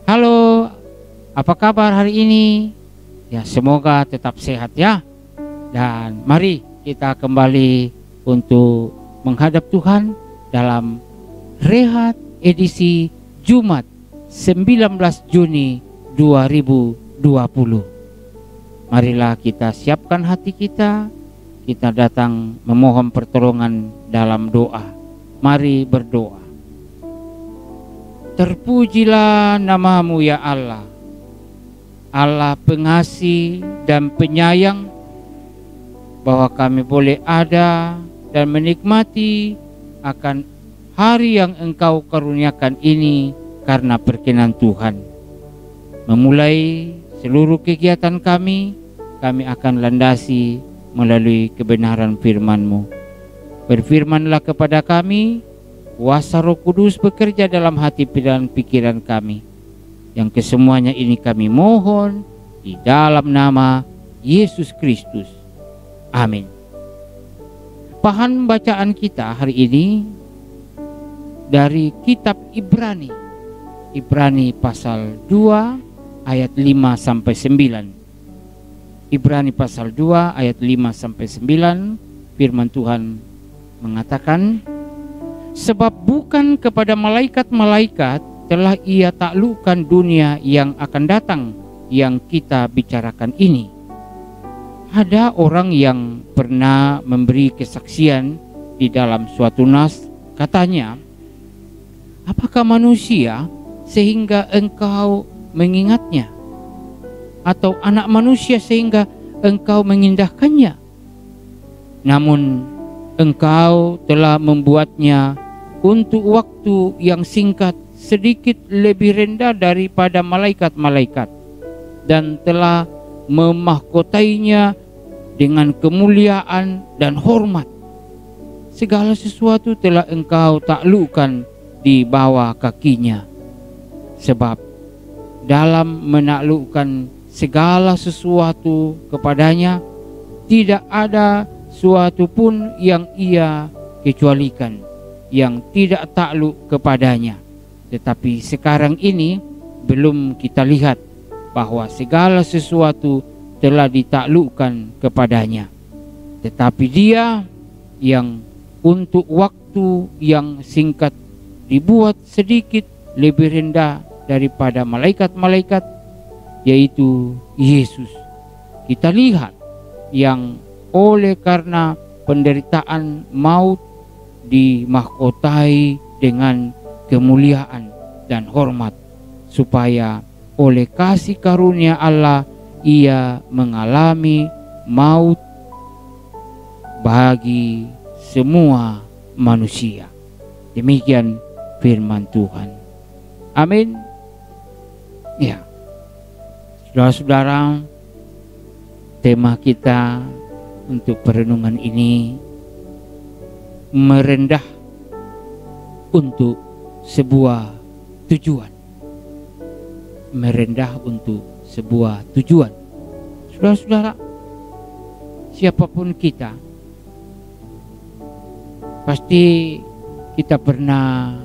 Halo, apa kabar hari ini? Ya, semoga tetap sehat ya. Dan mari kita kembali untuk menghadap Tuhan dalam Rehat edisi Jumat 19 Juni 2020. Marilah kita siapkan hati kita datang memohon pertolongan dalam doa. Mari berdoa. Terpujilah nama-Mu ya Allah, Allah pengasih dan penyayang, bahwa kami boleh ada dan menikmati akan hari yang Engkau karuniakan ini karena perkenan Tuhan. Memulai seluruh kegiatan kami akan landasi melalui kebenaran firman-Mu. Berfirmanlah kepada kami, kuasa Roh Kudus bekerja dalam hati dan pikiran kami. Yang kesemuanya ini kami mohon di dalam nama Yesus Kristus. Amin. Bahan bacaan kita hari ini dari kitab Ibrani. Ibrani pasal 2 ayat 5 sampai 9. Ibrani pasal 2 ayat 5 sampai 9, firman Tuhan mengatakan, sebab bukan kepada malaikat-malaikat telah Ia taklukkan dunia yang akan datang yang kita bicarakan ini. Ada orang yang pernah memberi kesaksian di dalam suatu nas, katanya, apakah manusia sehingga engkau mengingatnya? Atau anak manusia sehingga engkau mengindahkannya? Namun engkau telah membuatnya untuk waktu yang singkat sedikit lebih rendah daripada malaikat-malaikat, dan telah memahkotainya dengan kemuliaan dan hormat. Segala sesuatu telah engkau taklukkan di bawah kakinya. Sebab dalam menaklukkan segala sesuatu kepadanya, tidak ada suatu pun yang Ia kecualikan, yang tidak takluk kepadanya. Tetapi sekarang ini belum kita lihat bahwa segala sesuatu telah ditaklukkan kepadanya. Tetapi Dia yang untuk waktu yang singkat dibuat sedikit lebih rendah daripada malaikat-malaikat, yaitu Yesus. Kita lihat yang oleh karena penderitaan maut dimahkotai dengan kemuliaan dan hormat, supaya oleh kasih karunia Allah Ia mengalami maut bagi semua manusia. Demikian firman Tuhan. Amin. Ya, saudara-saudara, tema kita untuk perenungan ini merendah untuk sebuah tujuan. Merendah untuk sebuah tujuan. Saudara-saudara, siapapun kita, pasti kita pernah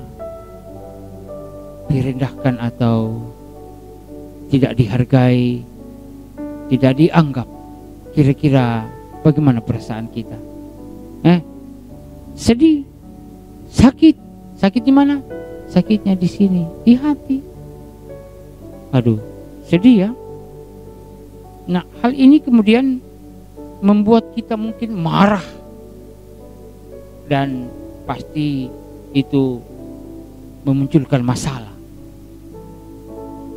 direndahkan atau tidak dihargai, tidak dianggap. Kira-kira bagaimana perasaan kita? Sedih, sakit. Sakit di mana? Sakitnya di sini, di hati. Aduh, sedih ya. Nah, hal ini kemudian membuat kita mungkin marah, dan pasti itu memunculkan masalah.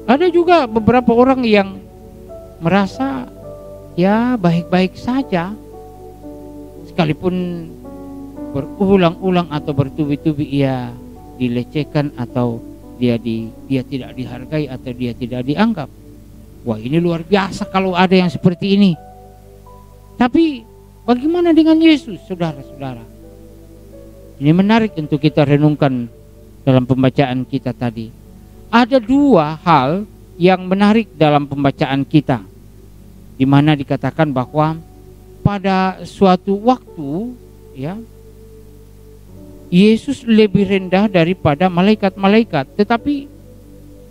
Ada juga beberapa orang yang merasa ya baik-baik saja, sekalipun berulang-ulang atau bertubi-tubi ia dilecehkan, atau dia tidak dihargai, atau dia tidak dianggap. Wah, ini luar biasa kalau ada yang seperti ini. Tapi bagaimana dengan Yesus, saudara-saudara? Ini menarik untuk kita renungkan dalam pembacaan kita tadi. Ada dua hal yang menarik dalam pembacaan kita, di mana dikatakan bahwa pada suatu waktu, ya, Yesus lebih rendah daripada malaikat-malaikat. Tetapi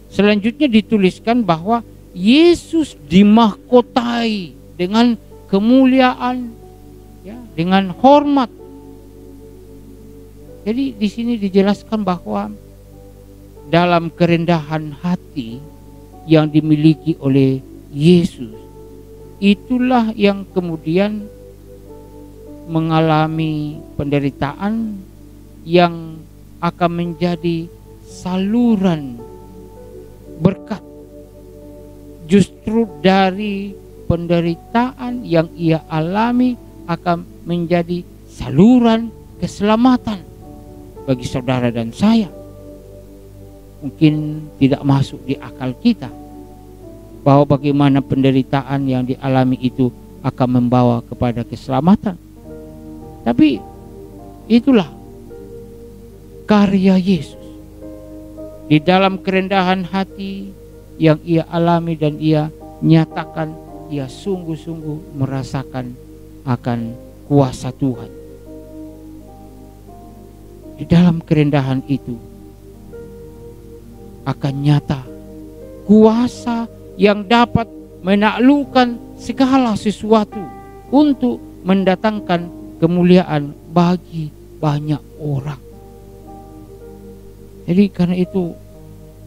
selanjutnya dituliskan bahwa Yesus dimahkotai dengan kemuliaan, ya, dengan hormat. Jadi di sini dijelaskan bahwa dalam kerendahan hati yang dimiliki oleh Yesus, itulah yang kemudian mengalami penderitaan yang akan menjadi saluran berkat. Justru dari penderitaan yang ia alami akan menjadi saluran keselamatan bagi saudara dan saya. Mungkin tidak masuk di akal kita bahwa bagaimana penderitaan yang dialami itu akan membawa kepada keselamatan. Tapi itulah karya Yesus di dalam kerendahan hati yang ia alami dan ia nyatakan. Ia sungguh-sungguh merasakan akan kuasa Tuhan. Di dalam kerendahan itu akan nyata kuasa yang dapat menaklukkan segala sesuatu untuk mendatangkan kemuliaan bagi banyak orang. Jadi karena itu,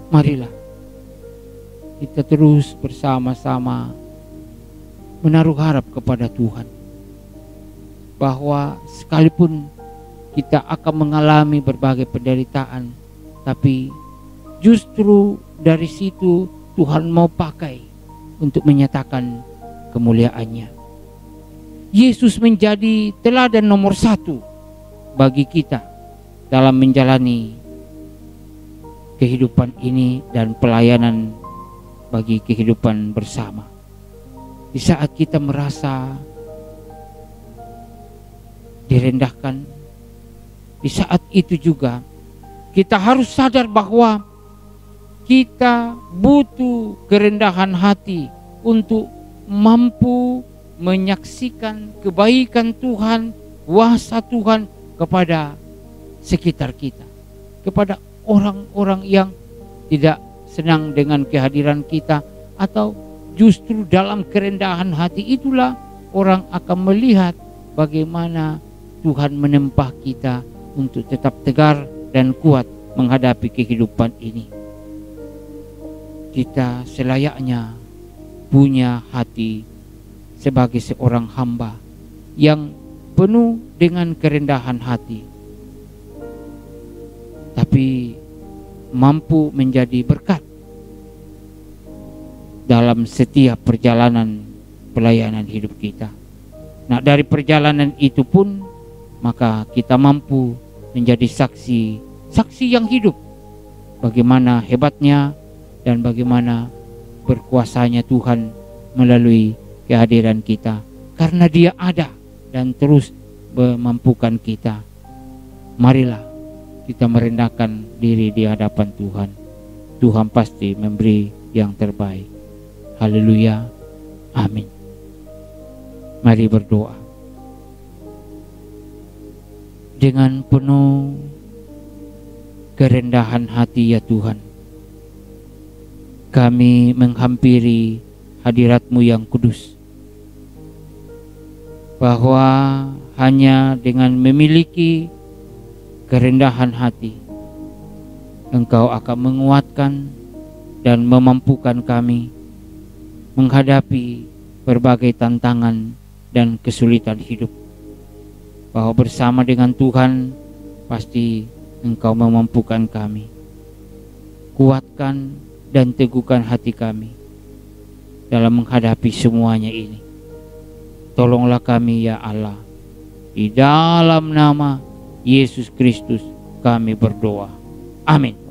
marilah kita terus bersama-sama menaruh harap kepada Tuhan, bahwa sekalipun kita akan mengalami berbagai penderitaan, tapi justru dari situ Tuhan mau pakai untuk menyatakan kemuliaannya. Yesus menjadi teladan nomor 1 bagi kita dalam menjalani kehidupan ini dan pelayanan bagi kehidupan bersama. Di saat kita merasa direndahkan, di saat itu juga kita harus sadar bahwa kita butuh kerendahan hati untuk mampu menyaksikan kebaikan Tuhan, kuasa Tuhan kepada sekitar kita, kepada orang-orang yang tidak senang dengan kehadiran kita, atau justru dalam kerendahan hati itulah orang akan melihat bagaimana Tuhan menempa kita untuk tetap tegar dan kuat menghadapi kehidupan ini. Kita selayaknya punya hati sebagai seorang hamba yang penuh dengan kerendahan hati, tapi mampu menjadi berkat dalam setiap perjalanan pelayanan hidup kita. Nah, dari perjalanan itu pun maka kita mampu menjadi saksi yang hidup bagaimana hebatnya dan bagaimana berkuasanya Tuhan melalui kehadiran kita, karena Dia ada dan terus memampukan kita. Marilah kita merendahkan diri di hadapan Tuhan. Tuhan pasti memberi yang terbaik. Haleluya, amin. Mari berdoa. Dengan penuh kerendahan hati ya Tuhan, kami menghampiri hadirat-Mu yang kudus, bahwa hanya dengan memiliki kerendahan hati, Engkau akan menguatkan dan memampukan kami menghadapi berbagai tantangan dan kesulitan hidup. Bahwa bersama dengan Tuhan pasti Engkau memampukan kami. Kuatkan dan teguhkan hati kami dalam menghadapi semuanya ini. Tolonglah kami ya Allah. Di dalam nama Yesus Kristus kami berdoa. Amin.